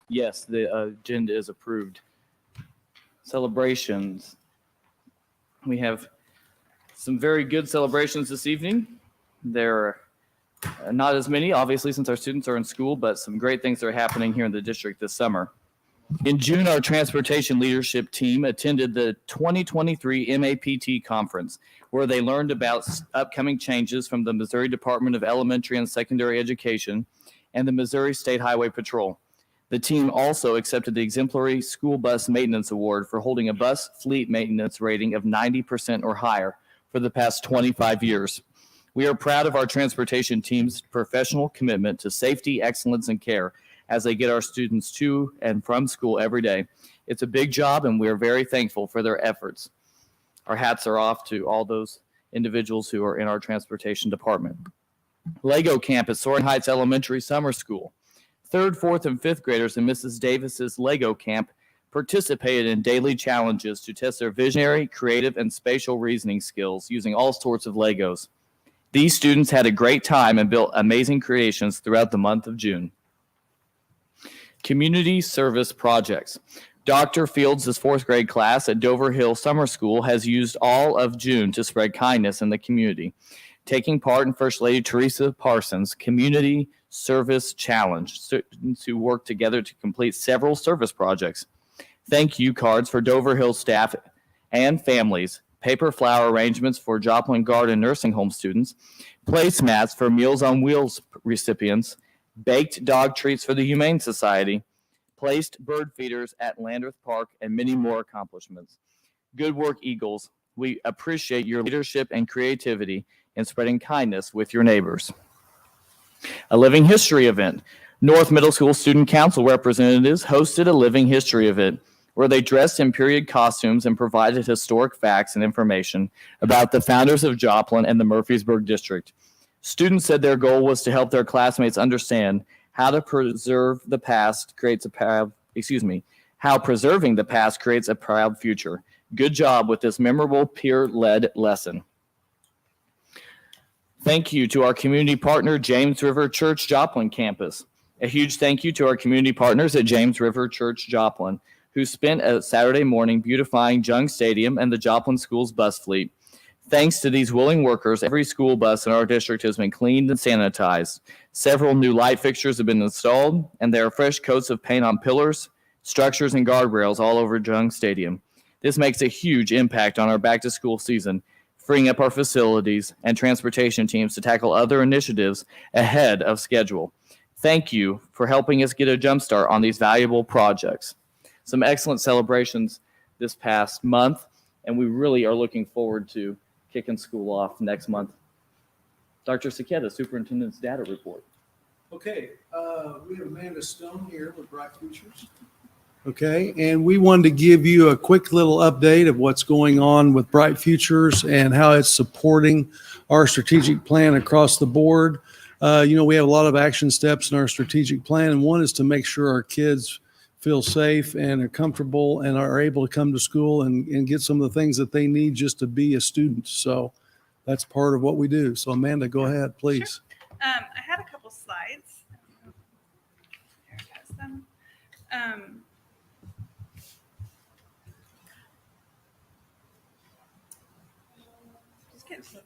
Yes, the agenda is approved. Celebrations. We have some very good celebrations this evening. There are not as many, obviously, since our students are in school, but some great things are happening here in the district this summer. In June, our transportation leadership team attended the 2023 MAPT conference, where they learned about upcoming changes from the Missouri Department of Elementary and Secondary Education and the Missouri State Highway Patrol. The team also accepted the Exemplary School Bus Maintenance Award for holding a bus fleet maintenance rating of 90% or higher for the past 25 years. We are proud of our transportation team's professional commitment to safety, excellence, and care as they get our students to and from school every day. It's a big job, and we are very thankful for their efforts. Our hats are off to all those individuals who are in our transportation department. Lego Camp at Soaring Heights Elementary Summer School. 3rd, 4th, and 5th graders in Mrs. Davis's Lego Camp participated in daily challenges to test their visionary, creative, and spatial reasoning skills using all sorts of Legos. These students had a great time and built amazing creations throughout the month of June. Community service projects. Dr. Fields' 4th grade class at Dover Hill Summer School has used all of June to spread kindness in the community, taking part in First Lady Teresa Parsons' Community Service Challenge. Students who work together to complete several service projects. Thank you cards for Dover Hill staff and families, paper flower arrangements for Joplin Garden Nursing Home students, placemats for Meals on Wheels recipients, baked dog treats for the Humane Society, placed bird feeders at Landreth Park, and many more accomplishments. Good work, Eagles. We appreciate your leadership and creativity in spreading kindness with your neighbors. A Living History event. North Middle School Student Council representatives hosted a Living History event where they dressed in period costumes and provided historic facts and information about the founders of Joplin and the Murfreesboro District. Students said their goal was to help their classmates understand how preserving the past creates a proud future. Good job with this memorable peer-led lesson. Thank you to our community partner, James River Church Joplin campus. A huge thank you to our community partners at James River Church Joplin, who spent a Saturday morning beautifying Jung Stadium and the Joplin Schools bus fleet. Thanks to these willing workers, every school bus in our district has been cleaned and sanitized. Several new light fixtures have been installed, and there are fresh coats of paint on pillars, structures, and guardrails all over Jung Stadium. This makes a huge impact on our back-to-school season, freeing up our facilities and transportation teams to tackle other initiatives ahead of schedule. Thank you for helping us get a jump start on these valuable projects. Some excellent celebrations this past month, and we really are looking forward to kicking school off next month. Dr. Saketa, Superintendent's Data Report. Okay, we have Amanda Stone here with Bright Futures. Okay, and we wanted to give you a quick little update of what's going on with Bright Futures and how it's supporting our strategic plan across the board. We have a lot of action steps in our strategic plan, and one is to make sure our kids feel safe and are comfortable and are able to come to school and get some of the things that they need just to be a student. So that's part of what we do. So Amanda, go ahead, please. Sure. I had a couple slides. There it has them. Just getting close.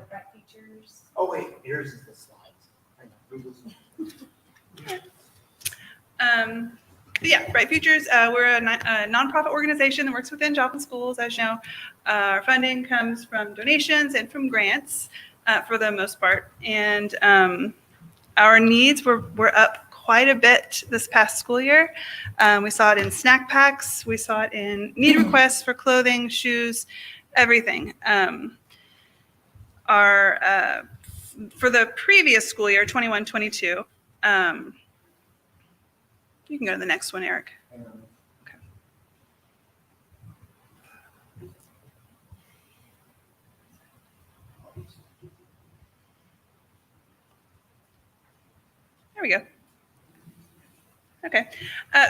Bright Futures. Oh wait, here's the slides. Bright Futures, we're a nonprofit organization that works within Joplin schools. As you know, our funding comes from donations and from grants for the most part. And our needs were up quite a bit this past school year. We saw it in snack packs. We saw it in need requests for clothing, shoes, everything. For the previous school year, 21-22, you can go to the next one, Eric. Okay. There we go. Okay.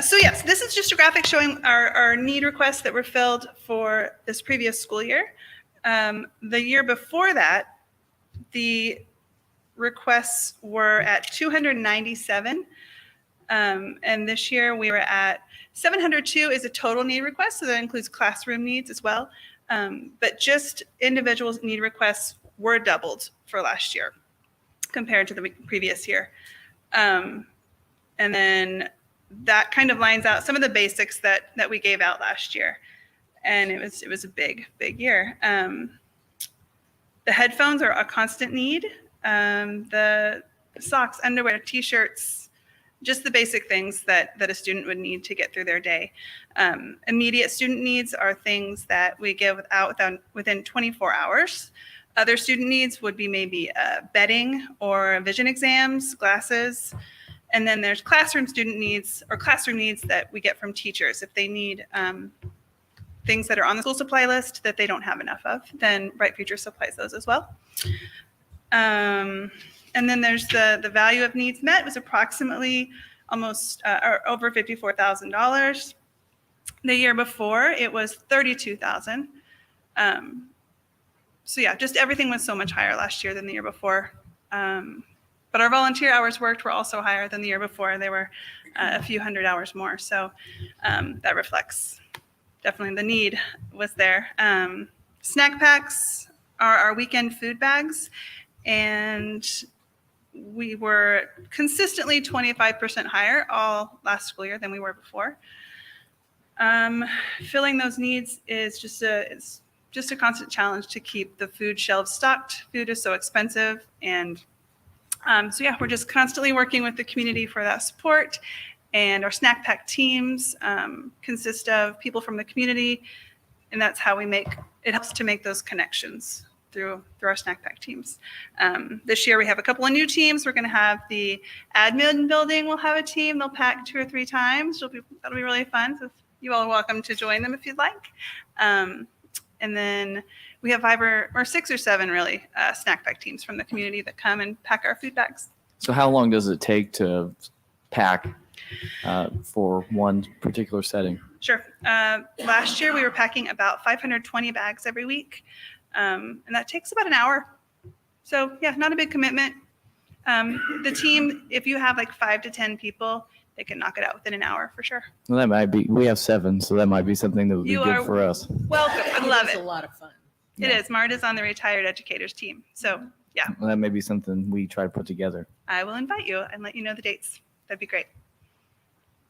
So yes, this is just a graphic showing our need requests that were filled for this previous school year. The year before that, the requests were at 297. And this year we were at 702 is a total need request. So that includes classroom needs as well. But just individual need requests were doubled for last year compared to the previous year. And then that kind of lines out some of the basics that we gave out last year. And it was a big year. The headphones are a constant need. The socks, underwear, t-shirts, just the basic things that a student would need to get through their day. Immediate student needs are things that we give out within 24 hours. Other student needs would be maybe bedding or vision exams, glasses. And then there's classroom student needs or classroom needs that we get from teachers. If they need things that are on the school supply list that they don't have enough of, then Bright Future supplies those as well. And then there's the value of needs met was approximately almost or over $54,000. The year before it was $32,000. So yeah, just everything was so much higher last year than the year before. But our volunteer hours worked were also higher than the year before. They were a few hundred hours more. So that reflects definitely the need was there. Snack packs are our weekend food bags. And we were consistently 25% higher all last school year than we were before. Filling those needs is just a constant challenge to keep the food shelves stocked. Food is so expensive. And so yeah, we're just constantly working with the community for that support. And our snack pack teams consist of people from the community. And that's how it helps to make those connections through our snack pack teams. This year we have a couple of new teams. We're going to have the admin building will have a team. They'll pack 2 or 3 times. That'll be really fun. So you all are welcome to join them if you'd like. And then we have 5 or 6 or 7 really snack pack teams from the community that come and pack our food bags. So how long does it take to pack for one particular setting? Sure. Last year we were packing about 520 bags every week. And that takes about an hour. So yeah, not a big commitment. The team, if you have like 5 to 10 people, they can knock it out within an hour for sure. Well, that might be, we have 7, so that might be something that would be good for us. Welcome. I love It's it. a lot of fun. It is. Marta's on the retired educators team. So yeah, Well, that may be something we try to put together. I will invite you and let you know the dates. That'd be great.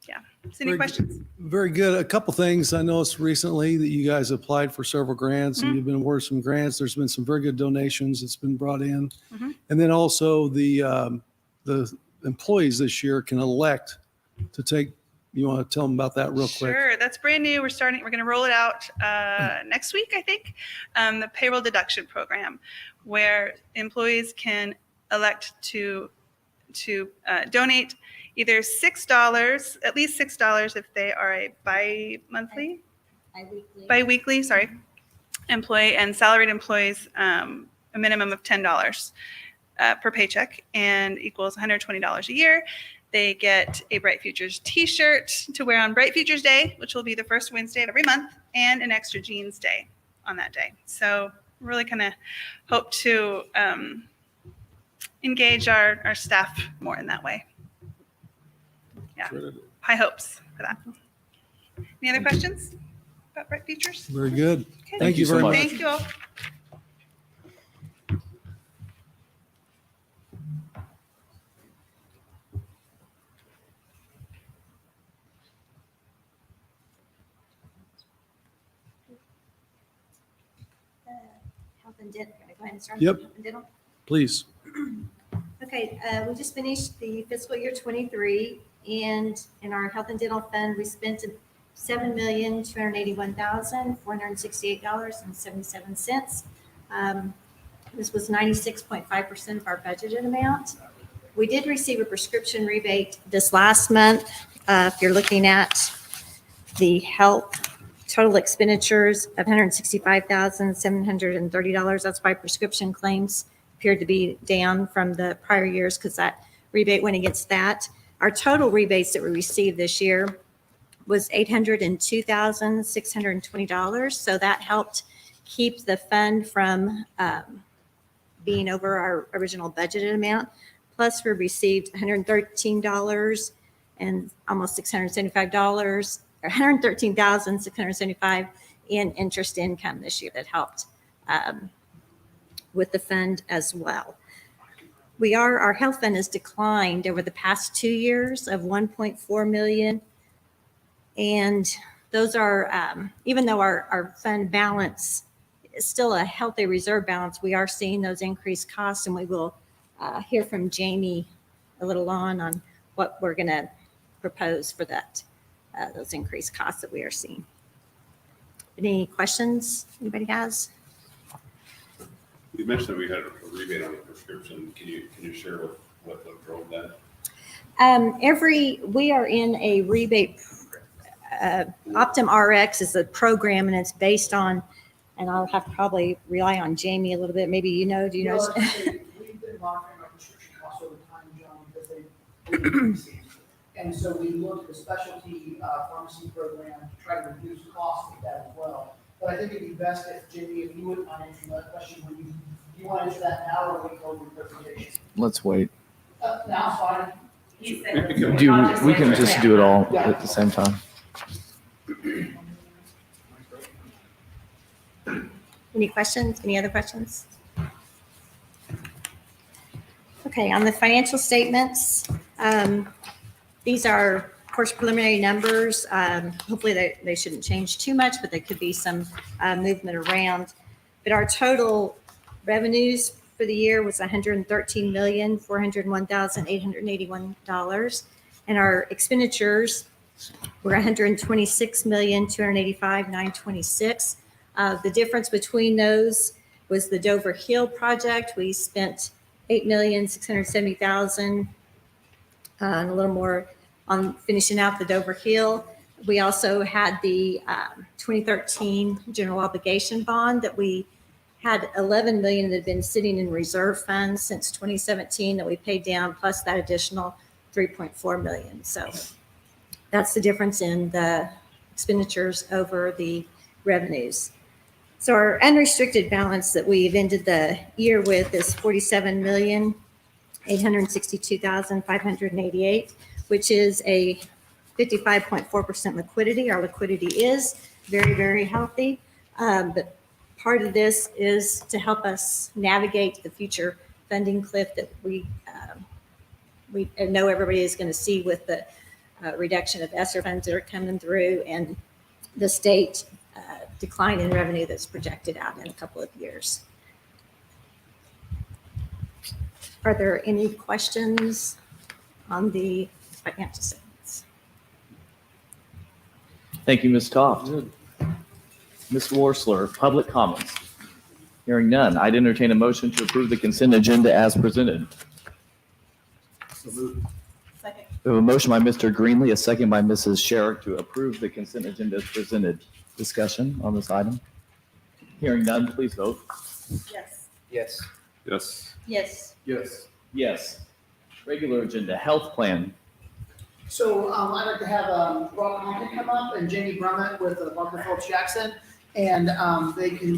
Yeah. So any Very questions? Very good. A couple things I noticed recently that you guys applied for several grants and you've been awarded some grants. There's been some very good donations that's been brought in. Mhm. And then also the employees this year can elect to take, you want to tell them about that real quick? Sure, that's brand new. We're going to roll it out next week, I think. The payroll deduction program, where employees can elect to donate either $6, at least $6 if they are a bi-weekly employee, and salaried employees a minimum of $10 per paycheck and equals $120 a year. They get a Bright Futures t-shirt to wear on Bright Futures Day, which will be the first Wednesday of every month, and an extra jeans day on that day. So really kind of hope to engage our staff more in that way. Yeah, high hopes for that. Any other questions about Bright Futures? Very good. Okay. Thank you so very much. much. Thank you all. Health and dental. Can I go ahead and start? Yep. with health and dental? Please. Okay, we just finished the fiscal year 23, and in our health and dental fund, we spent $7,281,468.77. This was 96.5% of our budgeted amount. We did receive a prescription rebate this last month. If you're looking at the health total expenditures of $165,730, that's why prescription claims appeared to be down from the prior years because that rebate went against that. Our total rebates that we received this year was $802,620. So that helped keep the fund from being over our original budgeted amount. Plus, we received $113 and almost $675, or $113,675 in interest income this year that helped with the fund as well. Our health fund has declined over the past 2 years of 1.4 million. And those are, even though our fund balance is still a healthy reserve balance, we are seeing those increased costs, and we will hear from Jamie a little on what we're going to propose for that, those increased costs that we are seeing. Any questions anybody has? You mentioned that we had a rebate on the prescription. Can you share what drove that? We are in a rebate. Optum RX is a program, and it's based on, and I'll have to probably rely on Jamie a little bit. Maybe do you know? We've been monitoring our prescription costs over time, John, because they've increased. And so we looked at a specialty pharmacy program to try to reduce costs with that as well. But I think it'd be best if, Jamie, if you wouldn't mind answering that question, when you want to answer that now, or we can hold your presentation? Let's wait. Now, it's fine. We can just do it all at the same time. Any questions? Any other questions? Okay, on the financial statements, these are, of course, preliminary numbers. Hopefully they shouldn't change too much, but there could be some movement around. But our total revenues for the year was $113,401,881. And our expenditures were $126,285,926. The difference between those was the Dover Hill project. We spent $8,670,000 and a little more on finishing out the Dover Hill. We also had the 2013 general obligation bond that we had $11 million that had been sitting in reserve funds since 2017 that we paid down, plus that additional $3.4 million. So that's the difference in the expenditures over the revenues. So our unrestricted balance that we've ended the year with is $47,862,588, which is a 55.4% liquidity. Our liquidity is very, very healthy. But part of this is to help us navigate the future funding cliff that we know everybody is going to see with the reduction of ESSER funds that are coming through and the state decline in revenue that's projected out in a couple of years. Are there any questions on the financial statements? Thank you, Ms. Toft. Ms. Worsler, public comments. Hearing none, I'd entertain a motion to approve the consent agenda as presented. Second. We have a motion by Mr. Greenlee, a second by Mrs. Sherrick to approve the consent agenda as presented. Discussion on this item? Hearing none, please vote. Yes. Yes. Yes. Yes. Yes. Regular agenda, health plan. So I'd like to have Rob Compton come up and Jamie Brummett with Barker Phillips Jackson. And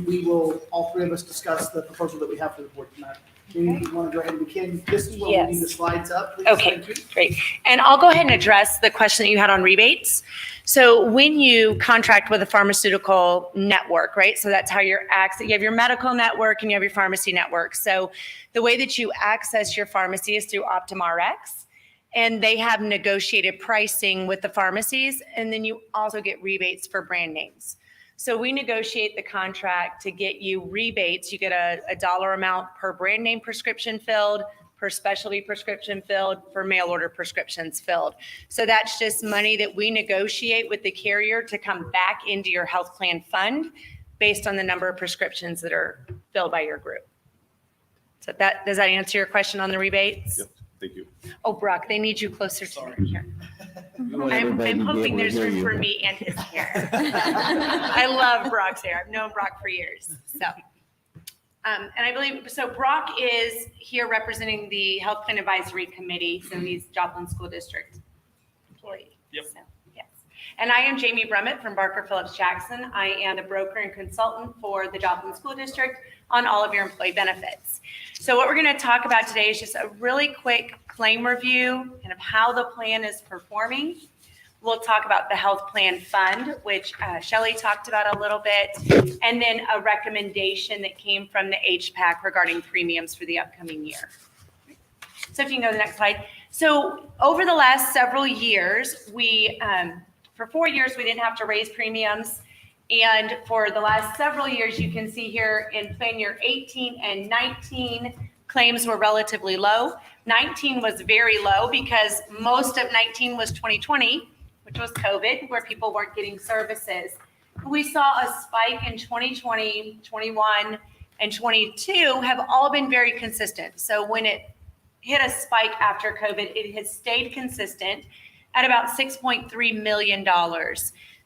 we will, all three of us, discuss the proposal that we have for the board tonight. Jamie, you want to go ahead and begin? This is where we need the slides up, please. Okay, Thank you. great. And I'll go ahead and address the question that you had on rebates. So when you contract with a pharmaceutical network, right? So that's how you have your medical network and you have your pharmacy network. So the way that you access your pharmacy is through Optum RX. And they have negotiated pricing with the pharmacies. And then you also get rebates for brand names. So we negotiate the contract to get you rebates. You get a dollar amount per brand name prescription filled, per specialty prescription filled, for mail order prescriptions filled. So that's just money that we negotiate with the carrier to come back into your health plan fund based on the number of prescriptions that are filled by your group. So does that answer your question on the rebates? Yep. Thank you. Oh, Brock, they need you closer to me here. want everybody I'm to be hoping able to there's hear room you. for me and his hair. I love Brock's hair. I've known Brock for years. So, and I believe, so Brock is here representing the Health Plan Advisory Committee. So he's Joplin School District employee. Yep. So, yes. And I am Jamie Brummett from Barker Phillips Jackson. I am the broker and consultant for the Joplin School District on all of your employee benefits. So what we're going to talk about today is just a really quick claim review and of how the plan is performing. We'll talk about the health plan fund, which Shelley talked about a little bit, and then a recommendation that came from the HPAC regarding premiums for the upcoming year. So if you can go to the next slide. So over the last several years, for 4 years, we didn't have to raise premiums. And for the last several years, you can see here in plan year 18 and 19, claims were relatively low. 19 was very low because most of 19 was 2020, which was COVID, where people weren't getting services. We saw a spike in 2020, 21, and 22 have all been very consistent. So when it hit a spike after COVID, it has stayed consistent at about $6.3 million.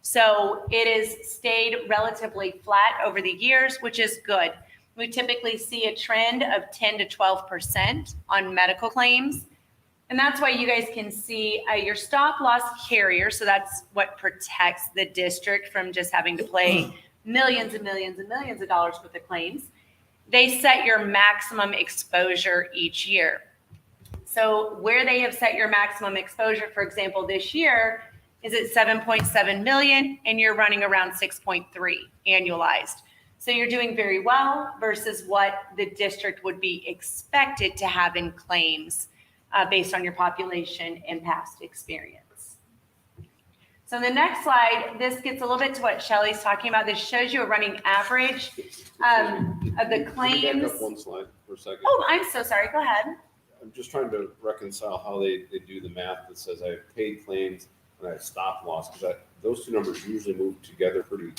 So it has stayed relatively flat over the years, which is good. We typically see a trend of 10 to 12% on medical claims. And that's why you guys can see your stop loss carrier. So that's what protects the district from just having to pay millions and millions and millions of dollars worth of claims. They set your maximum exposure each year. So where they have set your maximum exposure, for example, this year is at 7.7 million and you're running around 6.3 annualized. So you're doing very well versus what the district would be expected to have in claims based on your population and past experience. So in the next slide, this gets a little bit to what Shelley's talking about. This shows you a running average of the claims. Can you back up one slide for a second? Oh, I'm so sorry. Go ahead. I'm just trying to reconcile how they do the math that says I have paid claims and I have stop loss, because those two numbers usually move together pretty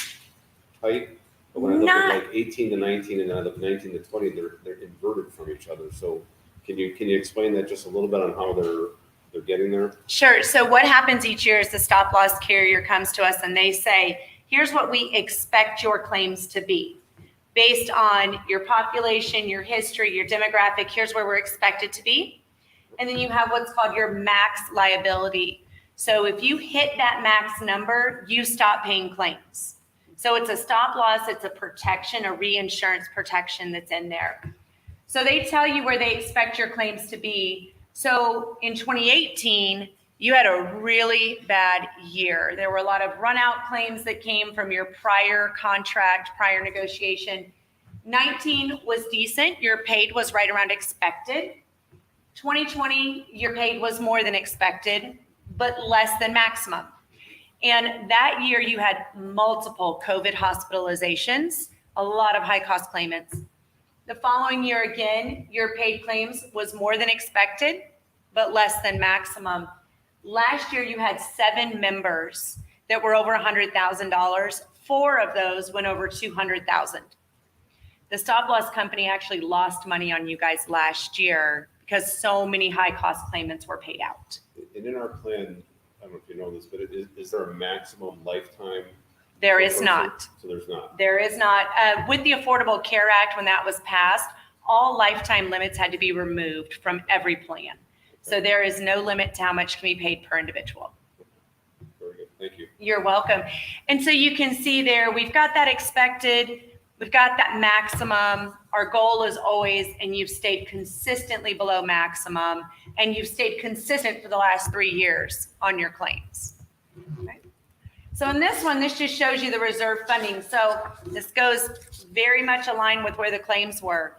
tight. But when I look at like 18 to 19 and I look 19 to 20, they're inverted from each other. So can you explain that just a little bit on how they're getting there? Sure. So what happens each year is the stop loss carrier comes to us and they say, here's what we expect your claims to be. Based on your population, your history, your demographic, here's where we're expected to be. And then you have what's called your max liability. So if you hit that max number, you stop paying claims. So it's a stop loss, it's a protection, a reinsurance protection that's in there. So they tell you where they expect your claims to be. So in 2018, you had a really bad year. There were a lot of run out claims that came from your prior contract, prior negotiation. 19 was decent. Your paid was right around expected. 2020, your paid was more than expected, but less than maximum. And that year you had multiple COVID hospitalizations, a lot of high cost claimants. The following year again, your paid claims was more than expected, but less than maximum. Last year, you had 7 members that were over $100,000. 4 of those went over $200,000. The stop loss company actually lost money on you guys last year because so many high cost claimants were paid out. And in our plan, I don't know if you know this, but is there a maximum lifetime? There is not. So there's not. There is not. With the Affordable Care Act, when that was passed, all lifetime limits had to be removed from every plan. So there is no limit to how much can be paid per individual. Very good. Thank you. You're welcome. And so you can see there, we've got that expected, we've got that maximum. Our goal is always, and you've stayed consistently below maximum, and you've stayed consistent for the last 3 years on your claims. Okay. So in this one, this just shows you the reserve funding. So this goes very much aligned with where the claims were.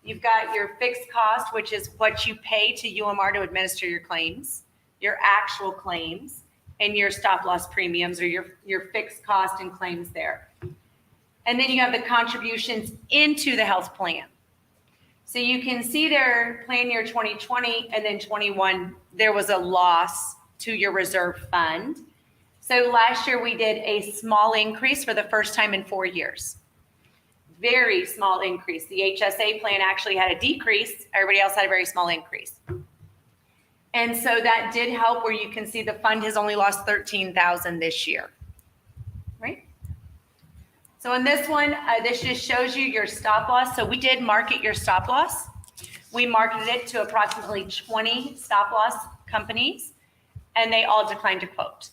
You've got your fixed cost, which is what you pay to UMR to administer your claims, your actual claims, and your stop loss premiums or your fixed cost and claims there. And then you have the contributions into the health plan. So you can see there, plan year 2020 and then 21, there was a loss to your reserve fund. So last year we did a small increase for the first time in 4 years. Very small increase. The HSA plan actually had a decrease. Everybody else had a very small increase. And so that did help where you can see the fund has only lost $13,000 this year, right? So in this one, this just shows you your stop loss. So we did market your stop loss. We marketed it to approximately 20 stop loss companies, and they all declined to quote.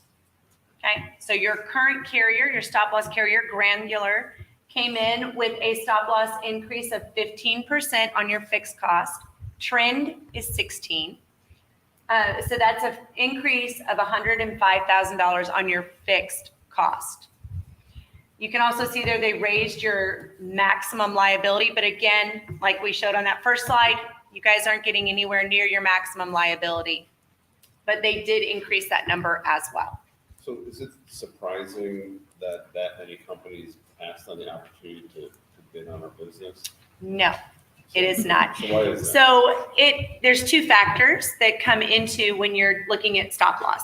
Okay, so your current carrier, your stop loss carrier, Granular, came in with a stop loss increase of 15% on your fixed cost. Trend is 16. So that's an increase of $105,000 on your fixed cost. You can also see there they raised your maximum liability, but again, like we showed on that first slide, you guys aren't getting anywhere near your maximum liability. But they did increase that number as well. So is it surprising that many companies passed on the opportunity to bid on our business? No, it is not. So why is that? So there's two factors that come into when you're looking at stop loss.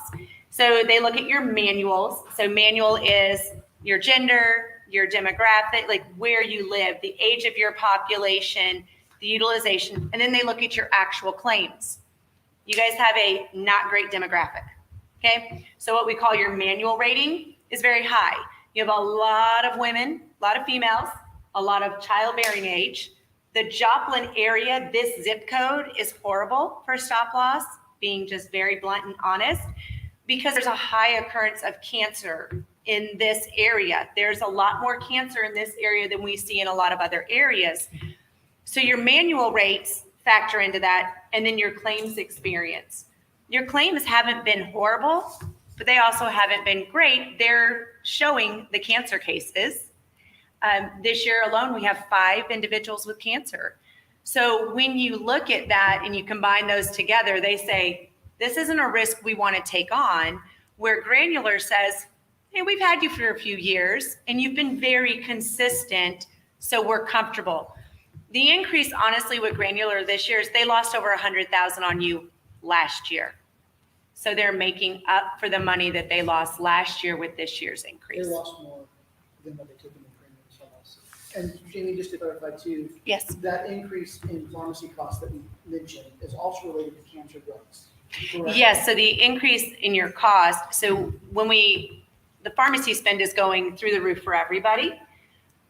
So they look at your manuals. So manual is your gender, your demographic, like where you live, the age of your population, the utilization, and then they look at your actual claims. You guys have a not great demographic, okay? So what we call your manual rating is very high. You have a lot of women, a lot of females, a lot of childbearing age. The Joplin area, this zip code is horrible for stop loss, being just very blunt and honest, because there's a high occurrence of cancer in this area. There's a lot more cancer in this area than we see in a lot of other areas. So your manual rates factor into that, and then your claims experience. Your claims haven't been horrible, but they also haven't been great. They're showing the cancer cases. This year alone, we have 5 individuals with cancer. So when you look at that and you combine those together, they say, this isn't a risk we want to take on, where Granular says, hey, we've had you for a few years and you've been very consistent, so we're comfortable. The increase, honestly, with Granular this year is they lost over $100,000 on you last year. So they're making up for the money that they lost last year with this year's They increase. lost more than what they took in the premiums from us. And Jamie, just to clarify too, Yes. that increase in pharmacy costs that we mentioned is also related to cancer drugs. Correct? Yes, so the increase in your cost, so when the pharmacy spend is going through the roof for everybody.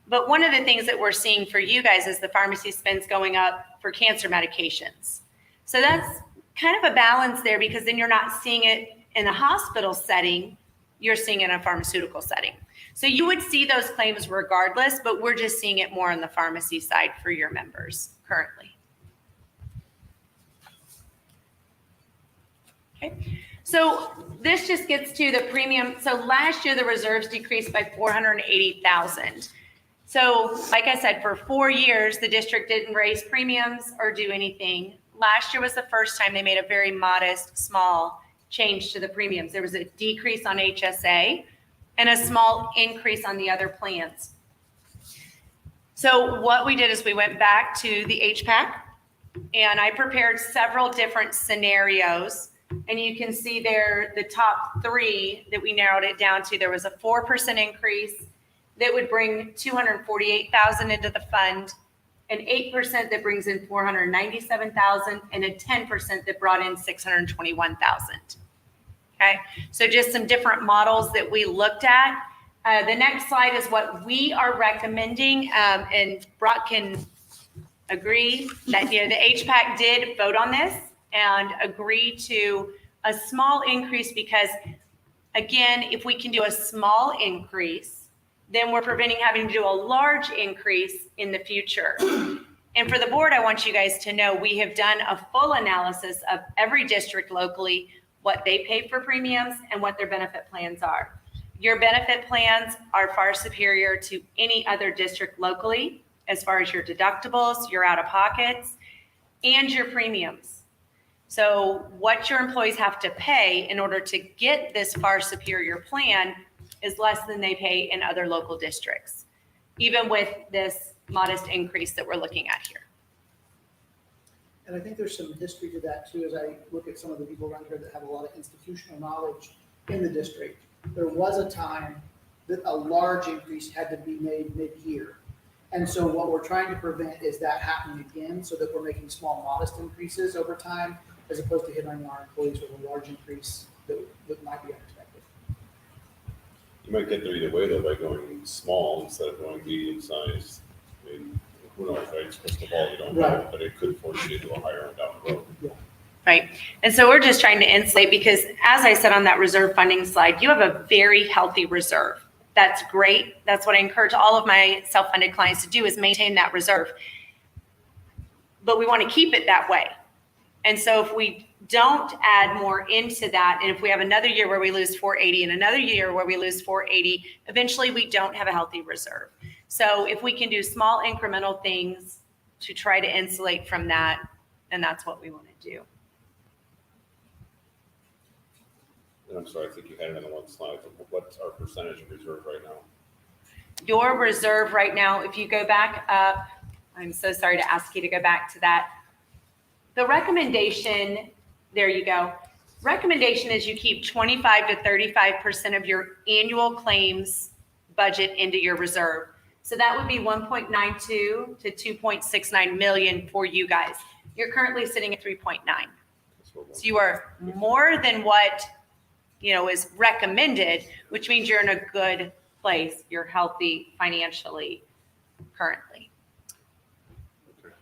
But one of the things that we're seeing for you guys is the pharmacy spend's going up for cancer medications. So that's kind of a balance there, because then you're not seeing it in a hospital setting, you're seeing it in a pharmaceutical setting. So you would see those claims regardless, but we're just seeing it more on the pharmacy side for your members currently. Okay, so this just gets to the premium. So last year, the reserves decreased by $480,000. So like I said, for 4 years, the district didn't raise premiums or do anything. Last year was the first time they made a very modest, small change to the premiums. There was a decrease on HSA and a small increase on the other plans. So what we did is we went back to the HPAC and I prepared several different scenarios. And you can see there the top 3 that we narrowed it down to. There was a 4% increase that would bring $248,000 into the fund, an 8% that brings in $497,000, and a 10% that brought in $621,000. Okay, so just some different models that we looked at. The next slide is what we are recommending, and Brock can agree that the HPAC did vote on this and agree to a small increase because, again, if we can do a small increase, then we're preventing having to do a large increase in the future. And for the board, I want you guys to know we have done a full analysis of every district locally, what they pay for premiums and what their benefit plans are. Your benefit plans are far superior to any other district locally as far as your deductibles, your out-of-pockets, and your premiums. So what your employees have to pay in order to get this far superior plan is less than they pay in other local districts, even with this modest increase that we're looking at here. And I think there's some history to that too, as I look at some of the people around here that have a lot of institutional knowledge in the district. There was a time that a large increase had to be made mid-year. And so what we're trying to prevent is that happening again, so that we're making small, modest increases over time, as opposed to hitting our employees with a large increase that might be unexpected. You might get there either way though, by going small instead of going medium sized. I mean, who knows, right? It's crystal ball, you don't know, Right. but it could force you into a higher end down the road. Yeah. right? And so we're just trying to insulate because as I said on that reserve funding slide, you have a very healthy reserve. That's great. That's what I encourage all of my self-funded clients to do is maintain that reserve. But we want to keep it that way. And so if we don't add more into that, and if we have another year where we lose 480 and another year where we lose 480, eventually we don't have a healthy reserve. So if we can do small incremental things to try to insulate from that, then that's what we want to do. And I'm sorry, I think you had it on one slide. What's our percentage of reserve right now? Your reserve right now, if you go back up, I'm so sorry to ask you to go back to that. The recommendation, there you go. Recommendation is you keep 25 to 35% of your annual claims budget into your reserve. So that would be 1.92 to 2.69 million for you guys. You're currently sitting at 3.9. So you are more than what, is recommended, which means you're in a good place. You're healthy financially currently. Okay.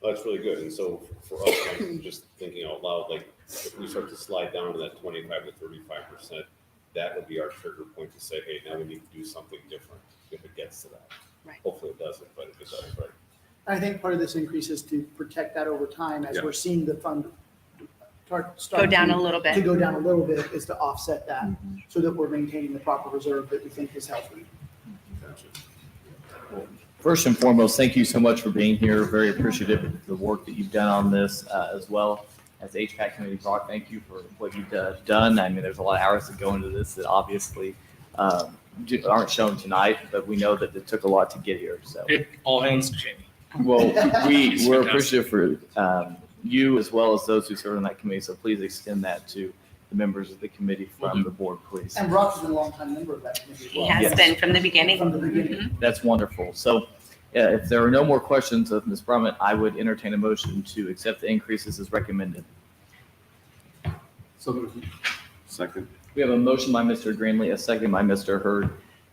Well, that's really good. And so for us, like, just thinking out loud, like if we start to slide down to that 25 to 35%, that would be our trigger point to say, hey, now we need to do something different if it gets to that. Right. Hopefully it doesn't, but if it does, right. I think part of this increase is to protect that over time as Yeah. we're seeing the fund Go down a little to bit. go down a little bit is to offset that so that we're maintaining the proper reserve that we think is healthy. Gotcha. First and foremost, thank you so much for being here. Very appreciative of the work that you've done on this as well. As HPAC Committee, Brock, thank you for what you've done. I mean, there's a lot of hours that go into this that obviously aren't shown tonight, but we know that it took a lot to get here. So, All hands, Jamie. well, we're appreciative for you as well as those who serve on that committee. So please extend that to the members of the committee from the board, please. And Brock's been a longtime member of that committee as He well. has Yes. been from the beginning. From the beginning. That's wonderful. So if there are no more questions of Ms. Brummett, I would entertain a motion to accept the increases as recommended. Second. We have a motion by Mr. Greenlee, a second by Mr. Hurd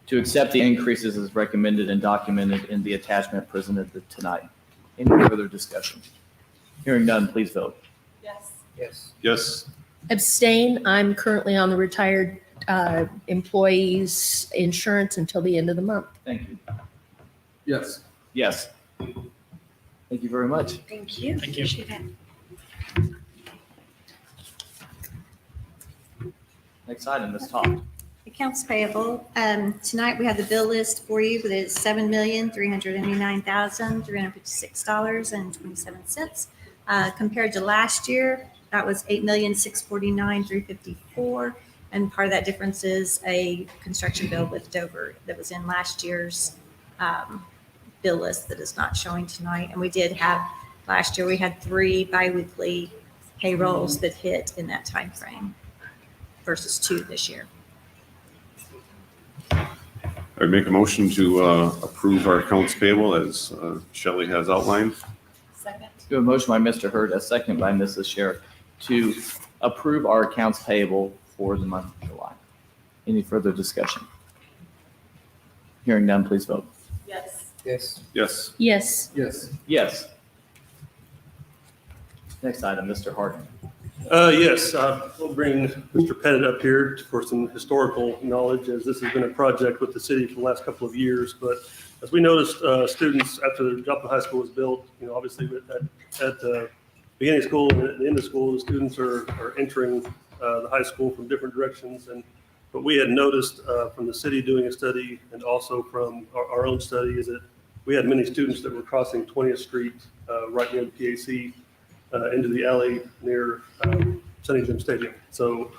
to accept the increases as recommended and documented in the attachment presented tonight. Any further discussion? Hearing none, please vote. Yes. Yes. Yes. Abstain. I'm currently on the retired employees insurance until the end of the month. Thank you. Yes. Yes. Thank you very much. Thank you. Thank you. Appreciate it. Next item, Ms. Todd. Accounts payable, tonight we have the bill list for you, but it's $7,389,356.27. Compared to last year, that was $8,649,354. And part of that difference is a construction bill with Dover that was in last year's bill list that is not showing tonight. And we did have, last year, we had 3 biweekly payrolls that hit in that time frame versus 2 this year. I would make a motion to approve our accounts payable as Shelley has outlined. Second. We have a motion by Mr. Hurd, a second by Mrs. Sherrick to approve our accounts payable for the month of July. Any further discussion? Hearing none, please vote. Yes. Yes. Yes. Yes. Yes. Yes. Next item, Mr. Harding. Yes, we'll bring Mr. Pettit up here for some historical knowledge, as this has been a project with the city for the last couple of years. But as we noticed, students after the Joplin High School was built, obviously at the beginning of school and at the end of school, the students are entering the high school from different directions. And what we had noticed from the city doing a study and also from our own study is that we had many students that were crossing 20th Street right near the PAC into the alley near Sunny Jim Stadium. So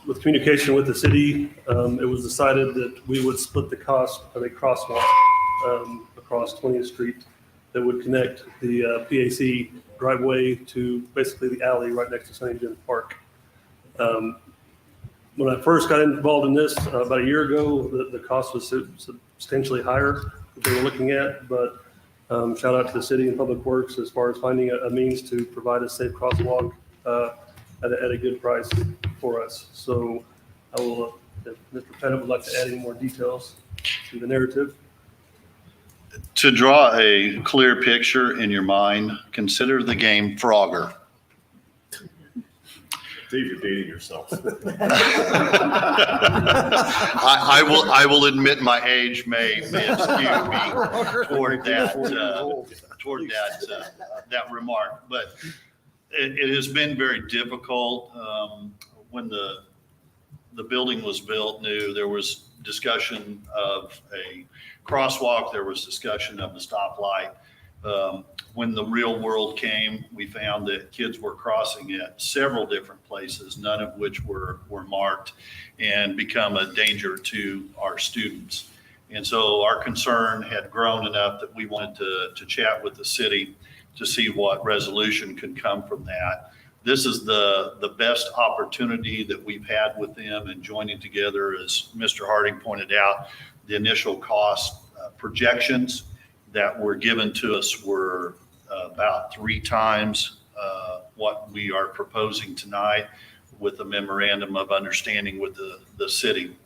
with communication with the city, it was decided that we would split the cost of a crosswalk across 20th Street that would connect the PAC driveway to basically the alley right next to Sunny Jim Park. When I first got involved in this about a year ago, the cost was substantially higher than they were looking at, but shout out to the city and Public Works as far as finding a means to provide a safe crosswalk at a good price for us. So I will, if Mr. Pettit would like to add any more details to the narrative. To draw a clear picture in your mind, consider the game Frogger. Dave, you're dating yourself. I will admit my age may skew me toward that remark, but it has been very difficult. When the building was built new, there was discussion of a crosswalk, there was discussion of the stoplight. When the real world came, we found that kids were crossing at several different places, none of which were marked, and become a danger to our students. And so our concern had grown enough that we wanted to chat with the city to see what resolution could come from that. This is the best opportunity that we've had with them, and joining together, as Mr. Harding pointed out, the initial cost projections that were given to us were about 3 times what we are proposing tonight, with a memorandum of understanding with the city.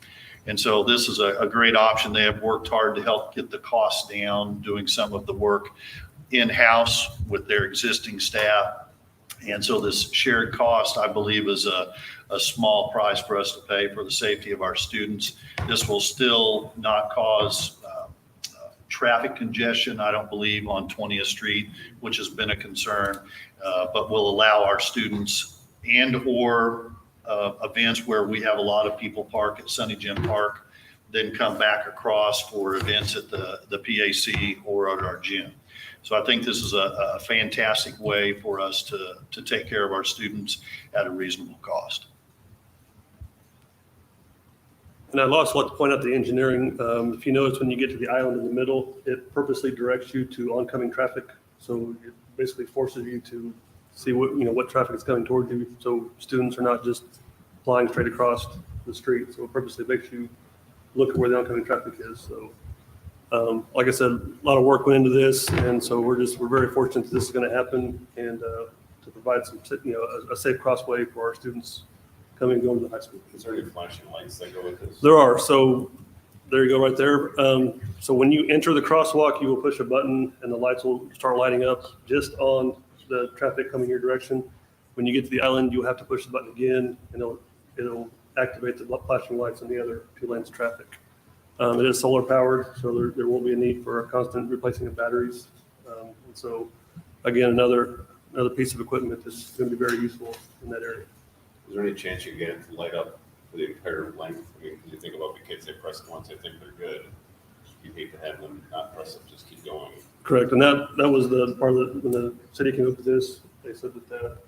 And so this is a great option. They have worked hard to help get the costs down, doing some of the work in-house with their existing staff. And so this shared cost, I believe, is a small price for us to pay for the safety of our students. This will still not cause traffic congestion, I don't believe, on 20th Street, which has been a concern, but will allow our students and/or events where we have a lot of people park at Sunny Jim Park, then come back across for events at the PAC or at our gym. So I think this is a fantastic way for us to take care of our students at a reasonable cost. And I'd also like to point out the engineering. If you notice, when you get to the island in the middle, it purposely directs you to oncoming traffic. So it basically forces you to see what traffic is coming toward you. So students are not just flying straight across the street. So it purposely makes you look at where the oncoming traffic is. So like I said, a lot of work went into this. And so we're very fortunate that this is going to happen, and to provide some, a safe crossway for our students coming and going to the high school. Is there any flashing lights that go with this? There are. So there you go right there. So when you enter the crosswalk, you will push a button and the lights will start lighting up just on the traffic coming your direction. When you get to the island, you'll have to push the button again, and it'll activate the flashing lights on the other 2 lanes of traffic. It is solar powered, so there won't be a need for a constant replacing of batteries. And so again, another piece of equipment that's going to be very useful in that area. Is there any chance you can get it to light up for the entire length? I mean, because you think about the kids, they press it once, they think they're good. You hate to have them not press it, just keep going. Correct, and that was the part of when the city came up with this. They said that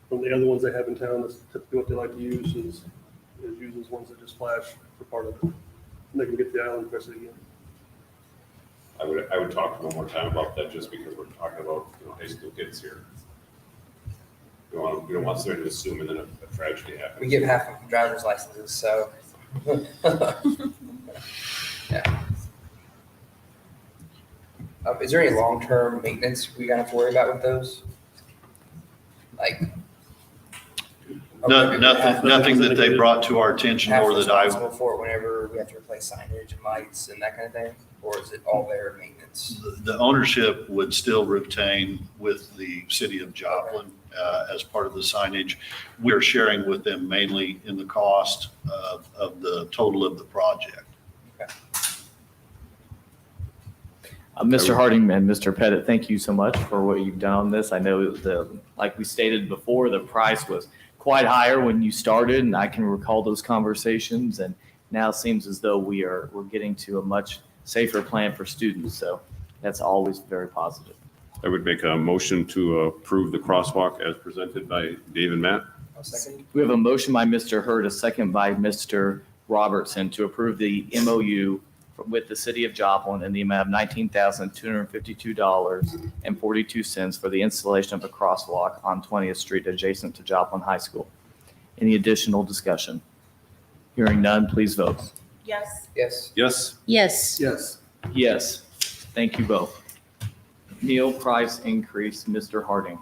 from the other ones they have in town, that's typically what they like to use is uses ones that just flash for part of it. And they can get the island and press it again. I would talk one more time about that, just because we're talking about high school kids here. We don't want somebody to assume and then a tragedy happens. We give half of driver's licenses, so. Yeah. Is there any long-term maintenance we gotta have to worry about with those? Like. No, nothing that they brought to our attention, or that I. Responsible for it whenever we have to replace signage and lights and that kind of thing, or is it all their maintenance? The ownership would still retain with the city of Joplin as part of the signage. We're sharing with them mainly in the cost of the total of the project. Okay. Mr. Harding and Mr. Pettit, thank you so much for what you've done on this. I know like we stated before, the price was quite higher when you started, and I can recall those conversations, and now it seems as though we're getting to a much safer plan for students. So that's always very positive. I would make a motion to approve the crosswalk as presented by Dave and Matt. I'll second. We have a motion by Mr. Hurd, a second by Mr. Robertson to approve the MOU with the city of Joplin in the amount of $19,252.42 for the installation of a crosswalk on 20th Street adjacent to Joplin High School. Any additional discussion? Hearing none, please vote. Yes. Yes. Yes. Yes. Yes. Yes. Thank you both. Meal price increase, Mr. Harding.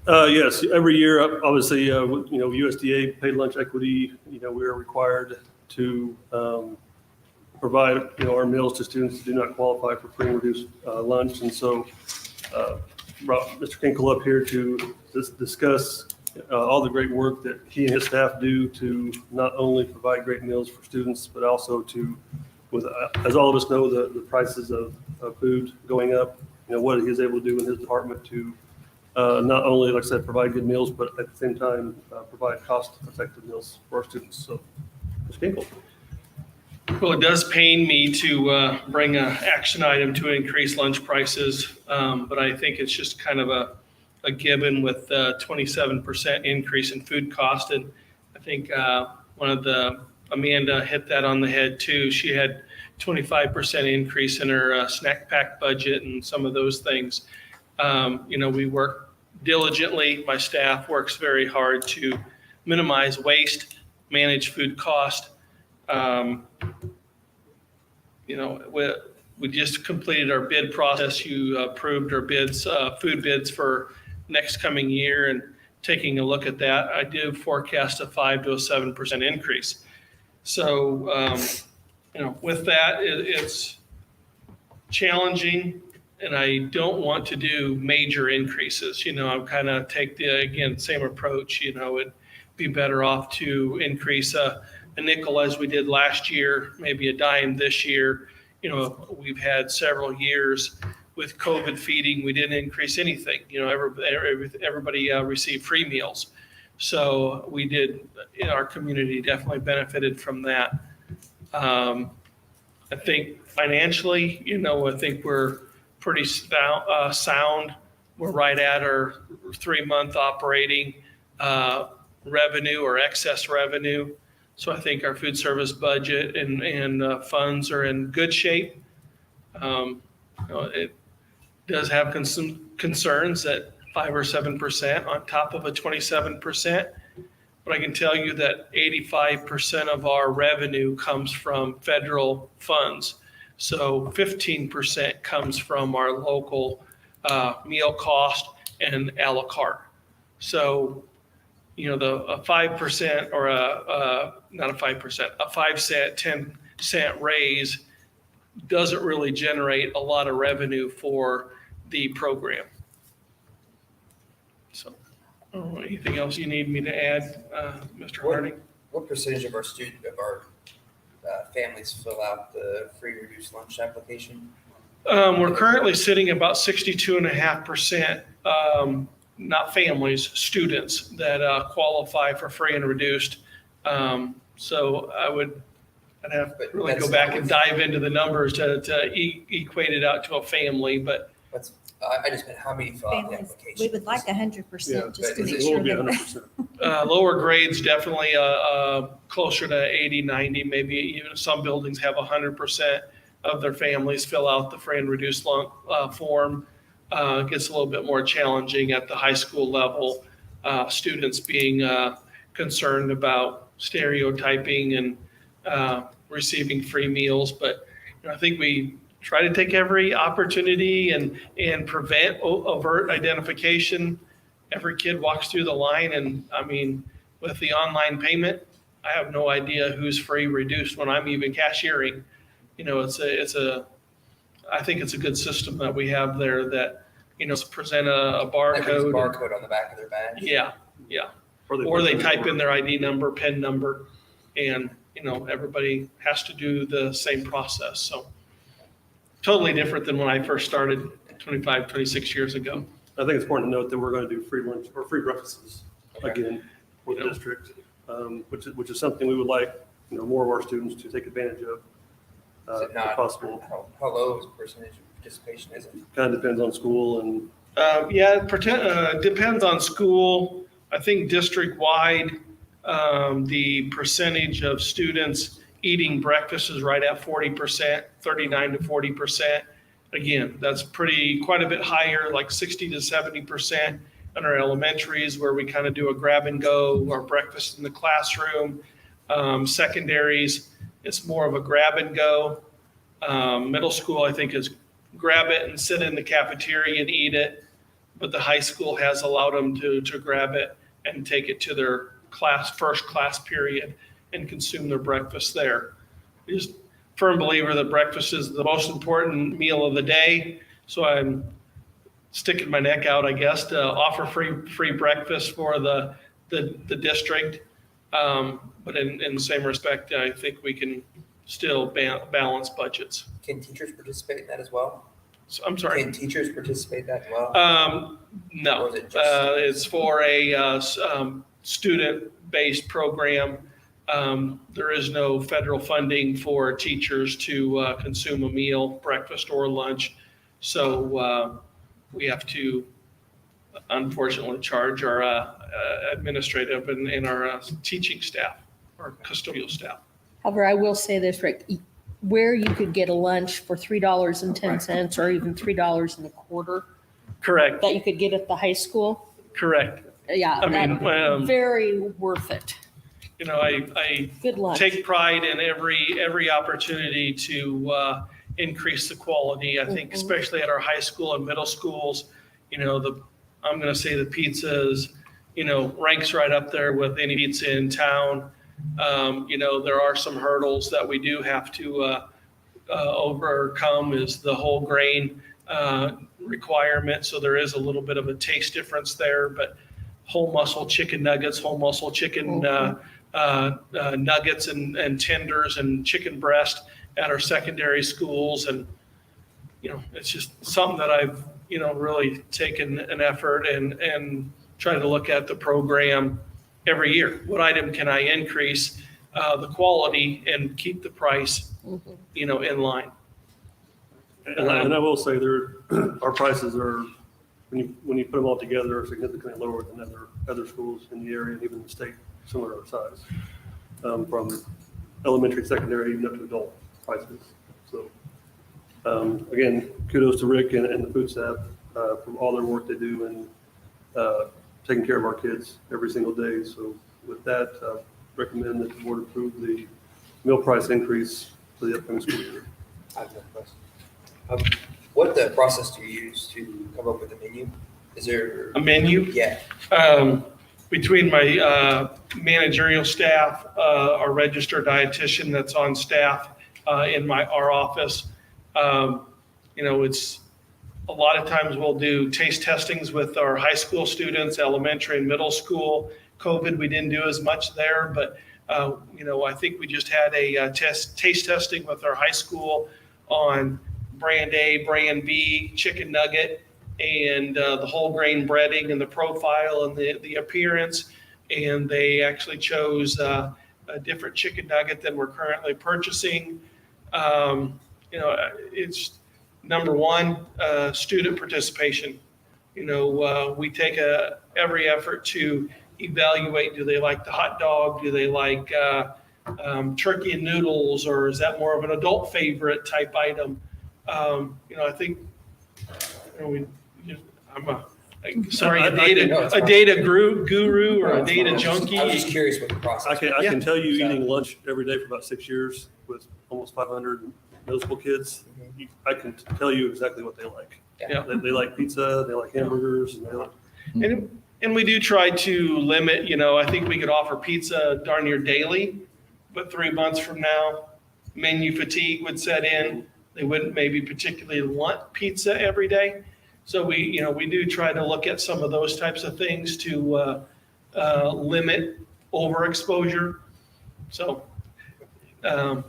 Yes, every year, obviously, USDA paid lunch equity, we are required to provide, our meals to students who do not qualify for free and reduced lunch. And so brought Mr. Kinkle up here to discuss all the great work that he and his staff do to not only provide great meals for students, but also to, with, as all of us know, the prices of food going up, what he is able to do in his department to not only, like I said, provide good meals, but at the same time, provide cost-effective meals for our students. So, Mr. Kinkle. Well, it does pain me to bring an action item to increase lunch prices, but I think it's just kind of a given with 27% increase in food cost. And I think Amanda hit that on the head too. She had 25% increase in her snack pack budget and some of those things. We work diligently. My staff works very hard to minimize waste, manage food cost. We just completed our bid process. You approved our bids, food bids for next coming year, and taking a look at that, I do forecast a 5 to a 7% increase. So, with that, it's challenging, and I don't want to do major increases. I'm kind of take the same approach. It'd be better off to increase a nickel as we did last year, maybe a dime this year. We've had several years with COVID feeding, we didn't increase anything. Everybody received free meals. So we did, our community definitely benefited from that. I think financially, I think we're pretty sound. We're right at our 3-month operating revenue or excess revenue. So I think our food service budget and funds are in good shape. It does have concerns at 5 or 7% on top of a 27%. But I can tell you that 85% of our revenue comes from federal funds. So 15% comes from our local meal cost and a la carte. So, a 5% or not a 5%, a 5 cent, 10 cent raise doesn't really generate a lot of revenue for the program. So, anything else you need me to add, Mr. Harding? What percentage of our families fill out the free reduced lunch application? We're currently sitting about 62.5%, not families, students that qualify for free and reduced. So I'd have to really go back and dive into the numbers to equate it out to a family, but. I just meant how many fill out the application. We would like 100% just to Is make it- sure. It will be that- 100%. Lower grades definitely closer to 80, 90, maybe even some buildings have 100% of their families fill out the free and reduced lunch form. It gets a little bit more challenging at the high school level. Students being concerned about stereotyping and receiving free meals. But I think we try to take every opportunity and prevent overt identification. Every kid walks through the line, and I mean, with the online payment, I have no idea who's free reduced when I'm even cashiering. I think it's a good system that we have there that, present a Like there's a barcode. barcode on the back of their badge. Yeah. Or they type in their ID number, PIN number, and, everybody has to do the same process. So totally different than when I first started 25, 26 years ago. I think it's important to note that we're going to do free lunch or free breakfasts again for the Yeah. district, which is something we would like, more of our students to take advantage of. Is it If not? possible. How low is the percentage of participation is it? Kind of depends on school and It depends on school. I think district-wide, the percentage of students eating breakfast is right at 40%, 39 to 40%. Again, that's quite a bit higher, like 60 to 70% in our elementaries, where we kind of do a grab and go or breakfast in the classroom. Secondaries, it's more of a grab and go. Middle school, I think, is grab it and sit in the cafeteria and eat it. But the high school has allowed them to grab it and take it to their first class period and consume their breakfast there. Just firm believer that breakfast is the most important meal of the day. So I'm sticking my neck out, I guess, to offer free breakfast for the the district. But in the same respect, I think we can still balance budgets. Can teachers participate in that as well? So, I'm sorry. Can teachers participate in that as well? No, Or is it just it's for a student-based program. There is no federal funding for teachers to consume a meal, breakfast or lunch. So we have to unfortunately charge our administrative and our teaching staff, our custodial staff. However, I will say this, Rick, where you could get a lunch for $3.10 or even $3.25 Correct, that you could get at the high school. correct. Yeah, I mean, very worth it. you know, I Good lunch. take pride in every opportunity to increase the quality. I think especially at our high school and middle schools, you know, I'm going to say the pizza is, you know, ranks right up there with any pizza in town. You know, there are some hurdles that we do have to overcome is the whole grain requirement. So there is a little bit of a taste difference there, but whole muscle chicken nuggets, whole muscle chicken nuggets and tenders and chicken breast at our secondary schools. And, you know, it's just something that I've, you know, really taken an effort and try to look at the program every year. What item can I increase the quality and keep the price, you know, in line? And I will say our prices are, when you put them all together, are significantly lower than other schools in the area, and even the state similar to our size, from elementary, secondary, even up to adult prices. So again, kudos to Rick and the food staff for all their work they do and taking care of our kids every single day. So with that, recommend that the board approve the meal price increase for the upcoming school year. I have no question. What process do you use to come up with a menu? Is there A menu? Yeah. Between my managerial staff, our registered dietitian that's on staff in our office, you know, it's a lot of times we'll do taste testings with our high school students, elementary and middle school. COVID, we didn't do as much there, but you know, I think we just had a taste testing with our high school on brand A, brand B, chicken nugget, and the whole grain breading and the profile and the appearance. And they actually chose a different chicken nugget than we're currently purchasing. You know, it's number one, student participation. You know, we take every effort to evaluate, do they like the hot dog? Do they like turkey and noodles? Or is that more of an adult favorite type item? You know, I think, you know, I'm a data guru or a data junkie. I was just curious what the process. I can tell you, eating lunch every day for about 6 years with almost 500 middle school kids, I can tell you exactly what they like. Yeah. They like pizza, they like hamburgers, and they like. And we do try to limit, you know, I think we could offer pizza darn near daily, but 3 months from now, menu fatigue would set in. They wouldn't maybe particularly want pizza every day. So we, you know, we do try to look at some of those types of things to limit overexposure. So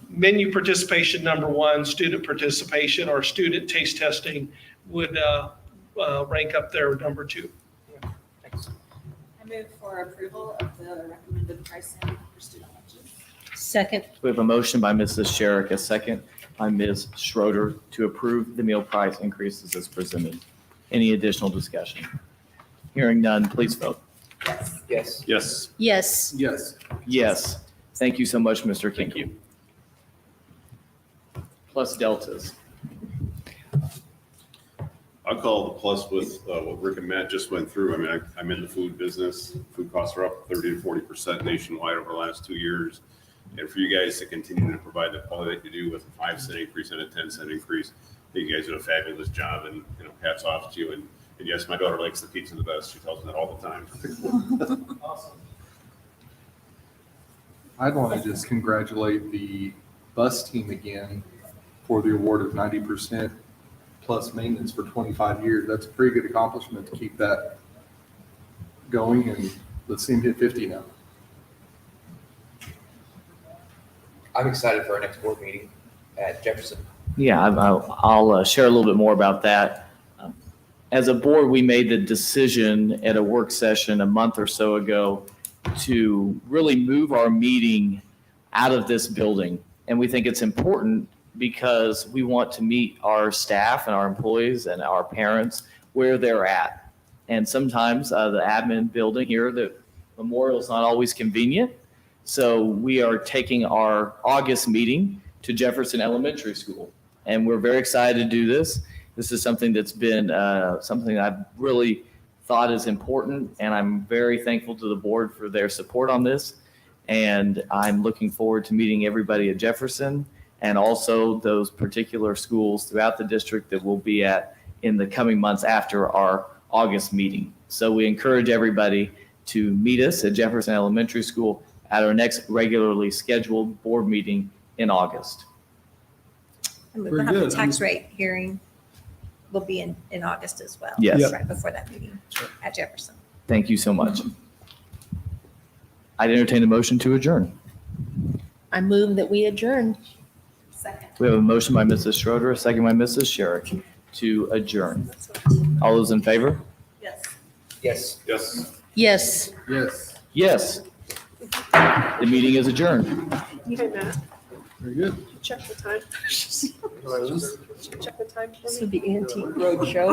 menu participation, number one, student participation or student taste testing would rank up there number two. Thanks. I move for approval of the recommended pricing for student lunches. Second. We have a motion by Mrs. Sherrick, a second by Ms. Schroeder to approve the meal price increases as presented. Any additional discussion? Hearing none, please vote. Yes. Yes. Yes. Yes. Yes. Yes. Thank you so much, Mr. Kinky. Plus deltas. I'll call the plus with what Rick and Matt just went through. I mean, I'm in the food business. Food costs are up 30 to 40% nationwide over the last 2 years. And for you guys to continue to provide the quality that you do with a 5-cent increase and a 10-cent increase, I think you guys do a fabulous job, and you know, hats off to you. And yes, my daughter likes the pizza the best. She tells me that all the time. Awesome. I'd want to just congratulate the bus team again for the award of 90% plus maintenance for 25 years. That's a pretty good accomplishment to keep that going. And let's see him hit 50 now. I'm excited for our next board meeting at Jefferson. Yeah, I'll share a little bit more about that. As a board, we made the decision at a work session a month or so ago to really move our meeting out of this building. And we think it's important because we want to meet our staff and our employees and our parents where they're at. And sometimes the admin building here, the memorial is not always convenient. So we are taking our August meeting to Jefferson Elementary School. And we're very excited to do this. This is something that's been something I've really thought is important. And I'm very thankful to the board for their support on this. And I'm looking forward to meeting everybody at Jefferson and also those particular schools throughout the district that we'll be at in the coming months after our August meeting. So we encourage everybody to meet us at Jefferson Elementary School at our next regularly scheduled board meeting in August. And we'll Very have the good. tax rate hearing will be in August as well. Yes. Yep. Right before that meeting at Jefferson. Thank you so much. I'd entertain a motion to adjourn. I move that we adjourn. Second. We have a motion by Mrs. Schroeder, a second by Mrs. Sherrick to adjourn. All those in favor? Yes. Yes. Yes. Yes. Yes. Yes. The meeting is adjourned. Hey, Matt, Very good. check the time. Check the time for me. This is the antique road show.